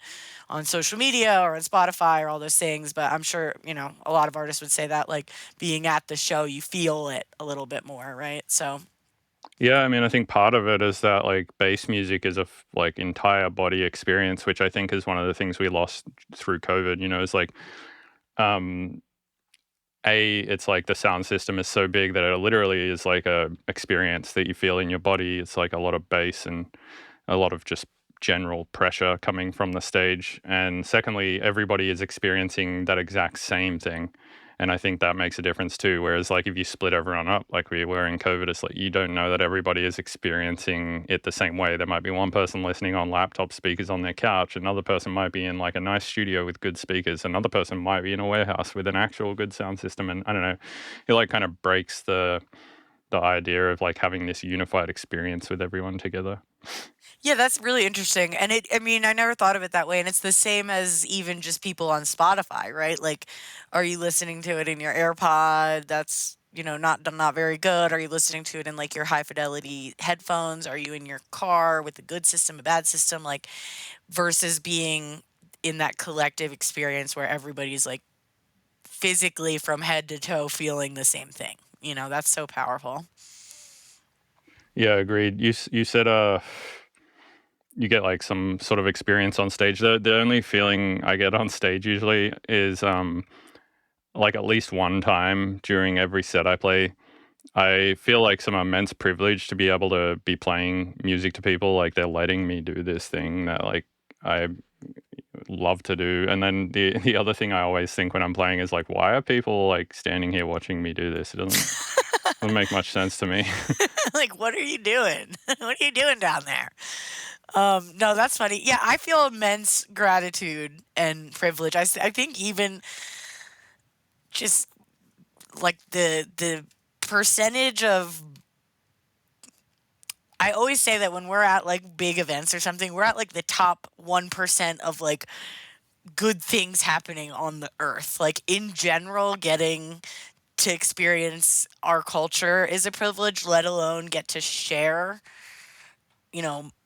on social media or on Spotify or all those things. But I'm sure a lot of artists would say that, like, being at the show, you feel it a little bit more, right? So Yeah, I mean, I think part of it is that like bass music is like entire body experience, which I think is one of the things we lost through COVID. Is like um it's like the sound system is so big that it literally is like a experience that you feel in your body. It's like a lot of bass and a lot of just general pressure coming from the stage. And secondly, everybody is experiencing that exact same thing. And I think that makes a difference too. Whereas, like, if you split everyone up, like we were in COVID, it's like you don't know that everybody is experiencing it the same way. There might be one person listening on laptop speakers on their couch, another person might be in like a nice studio with good speakers, another person might be in a warehouse with an actual good sound system. And I don't know, it like kind of breaks the idea of like having this unified experience with everyone together. yeah, that's really interesting. And I mean, I never thought of it that way. And it's the same as even just people on Spotify, right? Like, are you listening to it in your AirPod? That's, not very good. Are you listening to it in like your high fidelity headphones? Are you in your car with a good system, a bad system? Like, versus being in that collective experience where everybody's like physically from head to toe feeling the same thing. That's so powerful. Yeah, agreed. You said you get like some sort of experience on stage. The only feeling I get on stage usually is like at least one time during every set I play, I feel like some immense privilege to be able to be playing music to people. Like they're letting me do this thing that like I love to do. And then the other thing I always think when I'm playing is like, why are people like standing here watching me do this? It doesn't make much sense to me. Like, what are you doing? What are you doing down there? No, that's funny. Yeah, I feel immense gratitude and privilege. I think even just like the percentage of, I always say that when we're at like big events or something, we're at like the top 1% of like good things happening on the earth. Like in general, getting to experience our culture is a privilege, let alone get to share,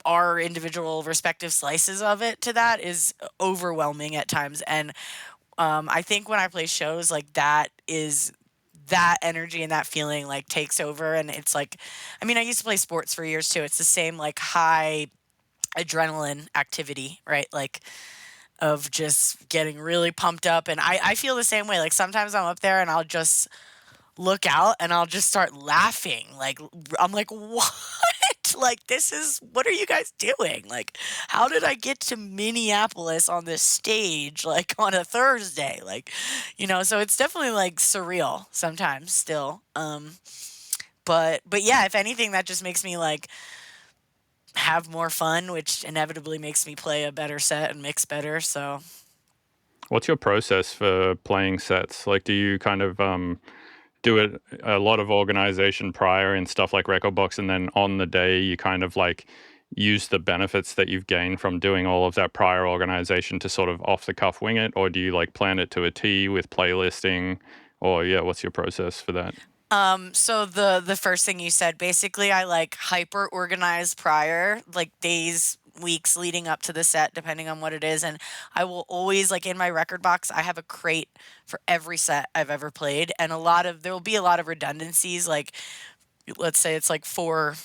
our individual respective slices of it, to that is overwhelming at times. And I think when I play shows, like that energy and that feeling like takes over, and it's like, I mean, I used to play sports for years too. It's the same like high adrenaline activity, right? Like of just getting really pumped up. And I feel the same way. Like sometimes I'm up there and I'll just look out and I'll just start laughing. Like I'm like, what? Like this is what are you guys doing? Like how did I get to Minneapolis on this stage like on a Thursday? Like, so it's definitely like surreal sometimes still. But yeah, if anything, that just makes me like have more fun, which inevitably makes me play a better set and mix better. So What's your process for playing sets? Like, do you kind of do it a lot of organization prior and stuff like record box, and then on the day you kind of like use the benefits that you've gained from doing all of that prior organization to sort of off the cuff wing it, or do you like plan it to a T with playlisting, or yeah, what's your process for that? so the first thing you said, basically I like hyper organize prior, like days, weeks leading up to the set, depending on what it is. And I will always like in my record box, I have a crate for every set I've ever played. And there will be a lot of redundancies. Like let's say it's like 4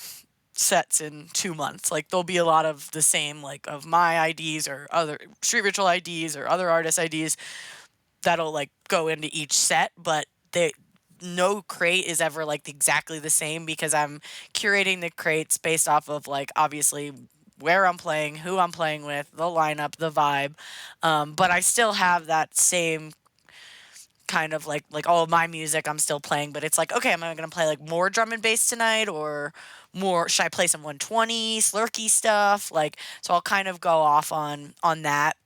sets in 2 months. Like there'll be a lot of the same, like of my IDs or other street ritual IDs or other artist IDs that'll like go into each set, but they no crate is ever like exactly the same because I'm curating the crates based off of like obviously where I'm playing, who I'm playing with, the lineup, the vibe. But I still have that same kind of like all of my music I'm still playing, but it's like, okay, am I gonna play like more drum and bass tonight or more should I play some 120 slurky stuff? Like so I'll kind of go off on that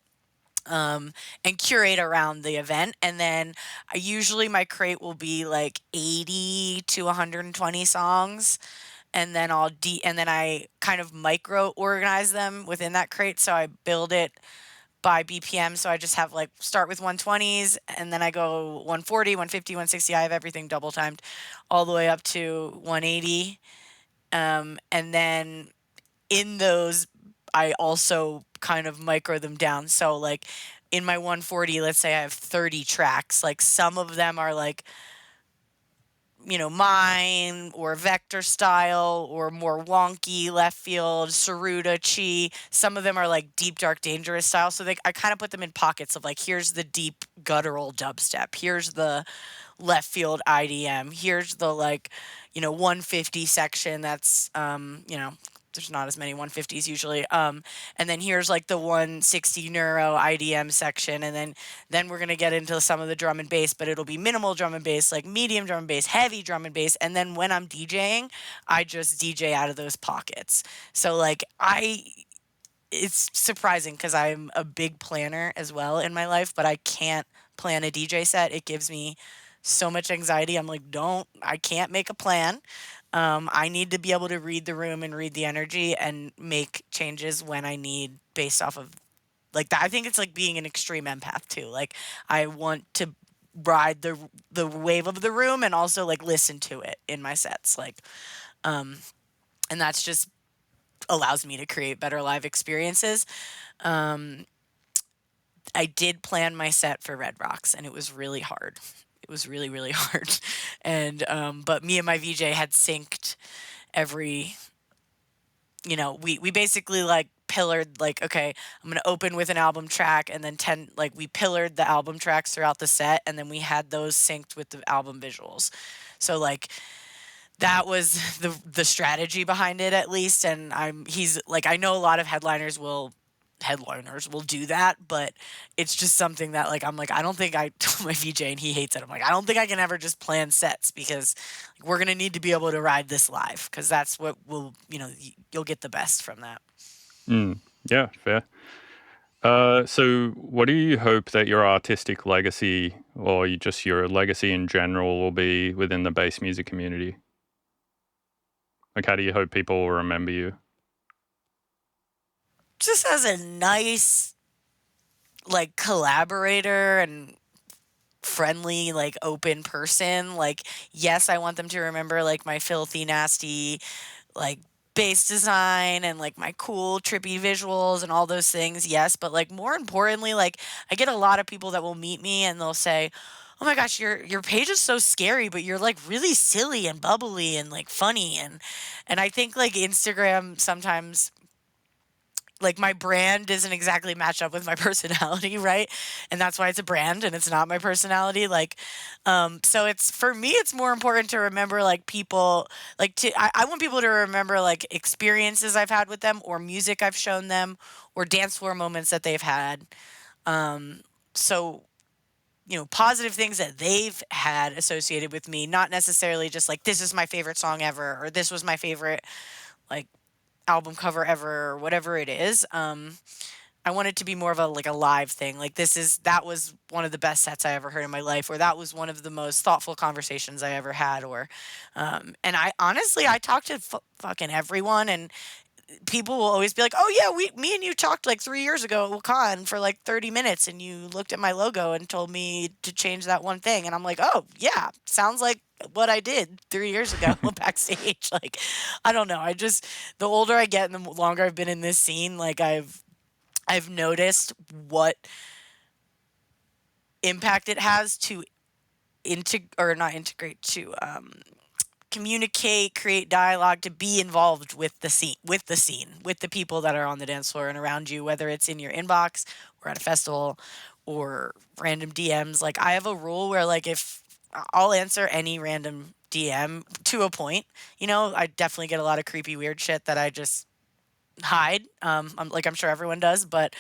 and curate around the event. And then usually my crate will be like 80 to 120 songs. And then I kind of micro organize them within that crate. So I build it by BPM. So I just have like start with 120s and then I go 140, 150, 160. I have everything double timed all the way up to 180. And then in those, I also kind of micro them down. So like in my 140, let's say I have 30 tracks. Like some of them are like, mine or vector style or more wonky left field, Saruda, Chi. Some of them are like deep, dark, dangerous style. So I kind of put them in pockets of like, here's the deep guttural dubstep. Here's the left field IDM. Here's the like, 150 section that's, there's not as many 150s usually. And then here's like the 160 neuro IDM section. And then we're going to get into some of the drum and bass, but it'll be minimal drum and bass, like medium drum and bass, heavy drum and bass. And then when I'm DJing, I just DJ out of those pockets. So like it's surprising because I'm a big planner as well in my life, but I can't plan a DJ set. It gives me so much anxiety. I'm like, I can't make a plan. I need to be able to read the room and read the energy and make changes when I need based off of like that. I think it's like being an extreme empath too. Like I want to ride the wave of the room and also like listen to it in my sets. Like, and that's just allows me to create better live experiences. I did plan my set for Red Rocks and it was really hard. It was really, really hard. And but me and my VJ had synced every we basically like pillared like, okay, I'm gonna open with an album track and then 10 like we pillared the album tracks throughout the set and then we had those synced with the album visuals. So like that was the strategy behind it at least. And he's like I know a lot of headliners will do that, but it's just something that like I'm like I don't think I told my VJ and he hates it. I'm like I don't think I can ever just plan sets because like, we're gonna need to be able to ride this live because that's what will you'll get the best from that. Yeah, fair. So what do you hope that your artistic legacy or just your legacy in general will be within the bass music community? Like, how do you hope people will remember you? Just as a nice like collaborator and friendly like open person. Like yes, I want them to remember like my filthy nasty like bass design and like my cool trippy visuals and all those things, yes, but like more importantly, like I get a lot of people that will meet me and they'll say, "Oh my gosh, your page is so scary, but you're like really silly and bubbly and like funny." And I think like Instagram sometimes, like, my brand doesn't exactly match up with my personality, right? And that's why it's a brand and it's not my personality. Like, so it's for me, it's more important to remember like people, like I want people to remember like experiences I've had with them or music I've shown them or dance floor moments that they've had. Um, so positive things that they've had associated with me, not necessarily just like this is my favorite song ever or this was my favorite like album cover ever or whatever it is. I want it to be more of a like a live thing. Like that was one of the best sets I ever heard in my life, or that was one of the most thoughtful conversations I ever had, or and I honestly I talked to fucking everyone, and people will always be like, "Oh yeah, me and you talked like 3 years ago at Wakan for like 30 minutes, and you looked at my logo and told me to change that one thing," and I'm like, "Oh yeah, sounds like what I did 3 years ago backstage." Like, I don't know. The older I get and the longer I've been in this scene, like I've noticed what impact it has to or not integrate to communicate, create dialogue, to be involved with with the people that are on the dance floor and around you, whether it's in your inbox or at a festival or random DMs. Like I have a rule where like if I'll answer any random DM to a point. I definitely get a lot of creepy weird shit that I just hide. I'm sure everyone does, but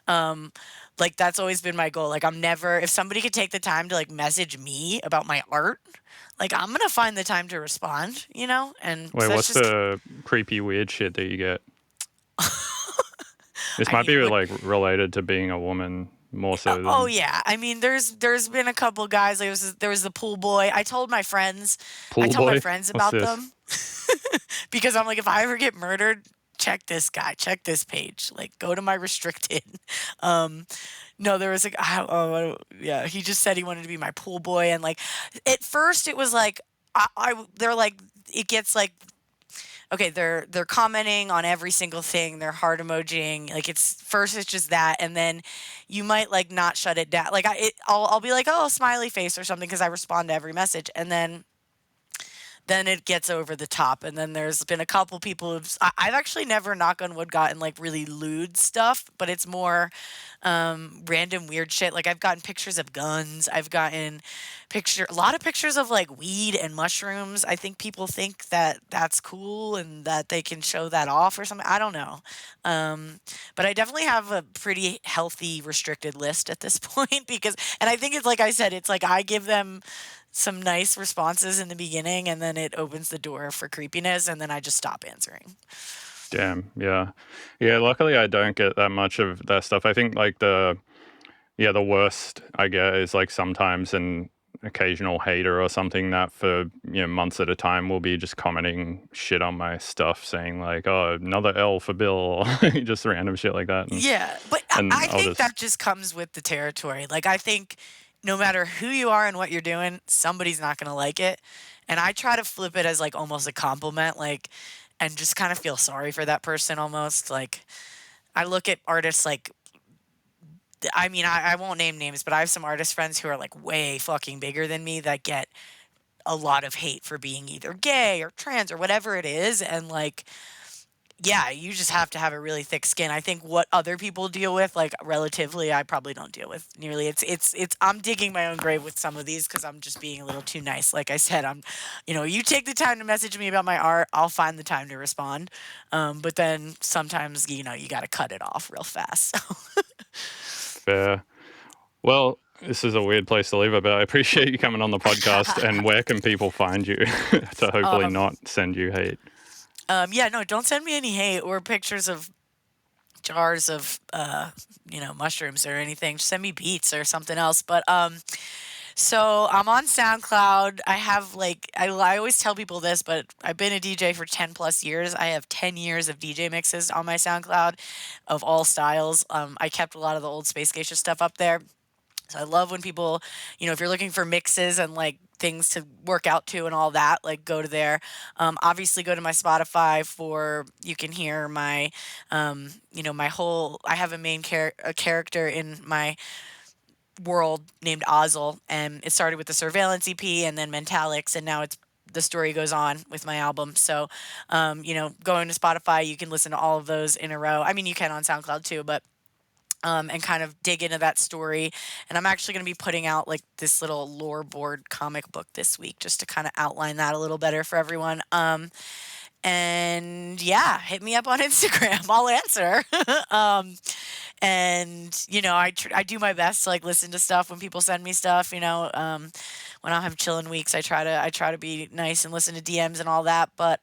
um like that's always been my goal. Like I'm never if somebody could take the time to like message me about my art, like I'm gonna find the time to respond, and Wait, so that's what's just the creepy weird shit that you get? This I might be mean what like related to being a woman more so oh than yeah, I mean there's been a couple guys. There was the pool boy. I pool tell my boy. friends What's about this? them because I'm like, if I ever get murdered, check this guy, check this page, like go to my restricted. um no, there was like yeah, he just said he wanted to be my pool boy, and like at first it was like they're like it gets like okay, they're commenting on every single thing, they're heart emojiing, like it's just that, and then you might like not shut it down, like I'll be like, oh, smiley face or something because I respond to every message, and then it gets over the top. And then there's been a couple people I've actually never, knock on wood, gotten like really lewd stuff, but it's more random weird shit. Like I've gotten pictures of guns. I've gotten a lot of pictures of like weed and mushrooms. I think people think that that's cool and that they can show that off or something. I don't know. But I definitely have a pretty healthy restricted list at this point and I think it's like I said, it's like I give them some nice responses in the beginning and then it opens the door for creepiness and then I just stop answering. Damn, yeah. Yeah, luckily I don't get that much of that stuff. I think like the worst I get is like sometimes an occasional hater or something that for months at a time will be just commenting shit on my stuff, saying like, "Oh, another L for Bill," or just random shit like that, and Yeah, but I I'll think just that just comes with the territory. Like I think no matter who you are and what you're doing, somebody's not going to like it. And I try to flip it as like almost a compliment, like, and just kind of feel sorry for that person almost. Like I look at artists like I mean, I won't name names, but I have some artist friends who are like way fucking bigger than me that get a lot of hate for being either gay or trans or whatever it is. And like, yeah, you just have to have a really thick skin. I think what other people deal with, like relatively, I probably don't deal with nearly. It's. I'm digging my own grave with some of these because I'm just being a little too nice. Like I said, you take the time to message me about my art, I'll find the time to respond. But then sometimes, you got to cut it off real fast. So. fair. Well, this is a weird place to leave it, but I appreciate you coming on the podcast. And where can people find you to hopefully um, not send you hate? yeah, no, don't send me any hate or pictures of jars of mushrooms or anything. Just send me beats or something else. But so I'm on SoundCloud. I have like I always tell people this, but I've been a DJ for 10 plus years. I have 10 years of DJ mixes on my SoundCloud of all styles. I kept a lot of the old Space Geisha stuff up there. So I love when people, if you're looking for mixes and like things to work out to and all that, like go to there. Obviously, go to my Spotify for you can hear my, my whole. I have a character in my world named Ozzel, and it started with the Surveillance EP and then Mentalics, and now the story goes on with my album. So, going to Spotify, you can listen to all of those in a row. I mean, you can on SoundCloud too, but and kind of dig into that story. And I'm actually going to be putting out like this little lore board comic book this week just to kind of outline that a little better for everyone. And yeah, hit me up on Instagram. I'll answer. And I do my best to like listen to stuff when people send me stuff. When I have chilling weeks, I try to be nice and listen to DMs and all that. But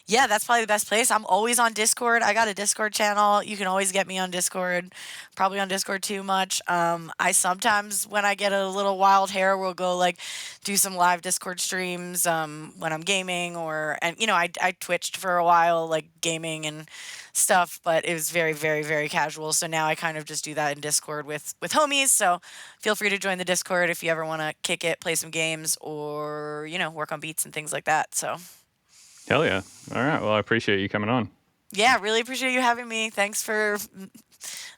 yeah, that's probably the best place. I'm always on Discord. I got a Discord channel. You can always get me on Discord. Probably on Discord too much. I sometimes, when I get a little wild hair, will go like do some live Discord streams when I'm gaming and I twitched for a while, like gaming and stuff, but it was very, very, very casual. So now I kind of just do that in Discord with homies. So feel free to join the Discord if you ever want to kick it, play some games, or work on beats and things like that. So. Hell yeah. All right. Well, I appreciate you coming on. Yeah, really appreciate you having me. Thanks for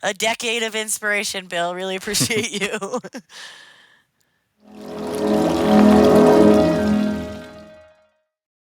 a decade of inspiration, Bill. Really appreciate you.